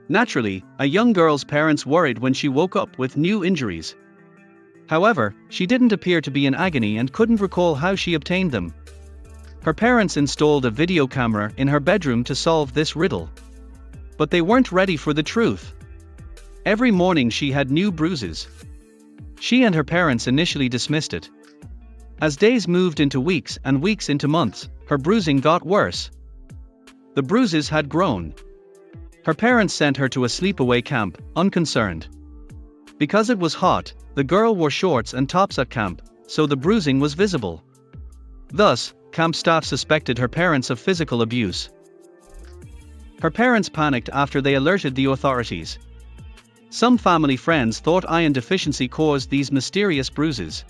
Naturally, a young girl's parents worried when she woke up with new injuries. However, she didn't appear to be in agony and couldn't recall how she obtained them. Her parents installed a video camera in her bedroom to solve this riddle. But they weren't ready for the truth. Every morning she had new bruises. She and her parents initially dismissed it. As days moved into weeks and weeks into months, her bruising got worse. The bruises had grown. Her parents sent her to a sleepaway camp, unconcerned. Because it was hot, the girl wore shorts and tops at camp, so the bruising was visible. Thus, camp staff suspected her parents of physical abuse. Her parents panicked after they alerted the authorities. Some family friends thought iron deficiency caused these mysterious bruises.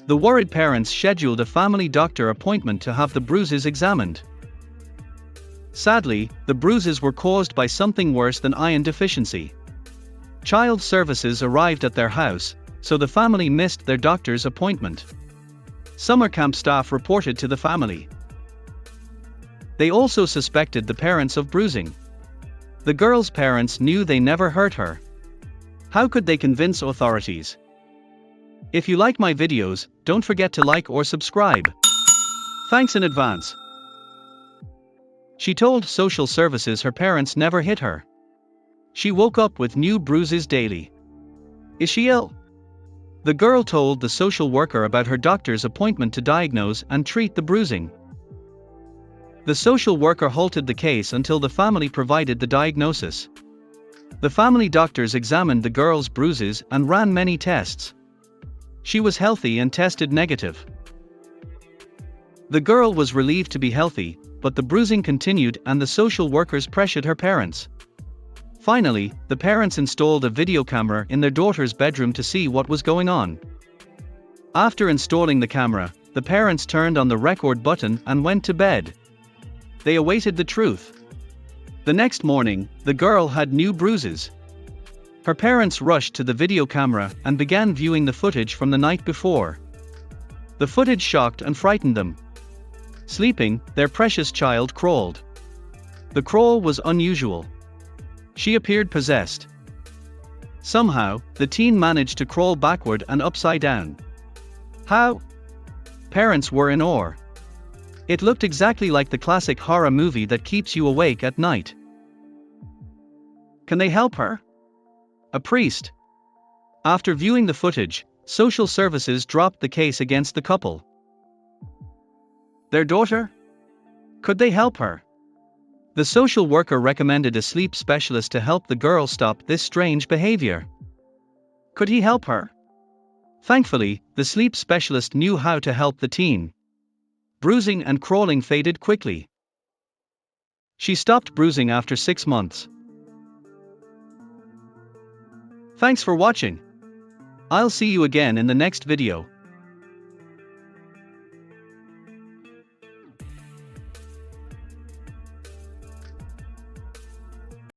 The worried parents scheduled a family doctor appointment to have the bruises examined. Sadly, the bruises were caused by something worse than iron deficiency. Child services arrived at their house, so the family missed their doctor's appointment. Summer camp staff reported to the family. They also suspected the parents of bruising. The girl's parents knew they never hurt her. How could they convince authorities? If you like my videos, don't forget to like or subscribe. Thanks in advance. She told social services her parents never hit her. She woke up with new bruises daily. Is she ill? The girl told the social worker about her doctor's appointment to diagnose and treat the bruising. The social worker halted the case until the family provided the diagnosis. The family doctors examined the girl's bruises and ran many tests. She was healthy and tested negative. The girl was relieved to be healthy, but the bruising continued and the social workers pressured her parents. Finally, the parents installed a video camera in their daughter's bedroom to see what was going on. After installing the camera, the parents turned on the record button and went to bed. They awaited the truth. The next morning, the girl had new bruises. Her parents rushed to the video camera and began viewing the footage from the night before. The footage shocked and frightened them. Sleeping, their precious child crawled. The crawl was unusual. She appeared possessed. Somehow, the teen managed to crawl backward and upside down. How? Parents were in awe. It looked exactly like the classic horror movie that keeps you awake at night. Can they help her? A priest. After viewing the footage, social services dropped the case against the couple. Their daughter? Could they help her? The social worker recommended a sleep specialist to help the girl stop this strange behavior. Could he help her? Thankfully, the sleep specialist knew how to help the teen. Bruising and crawling faded quickly. She stopped bruising after 6 months. Thanks for watching. I'll see you again in the next video.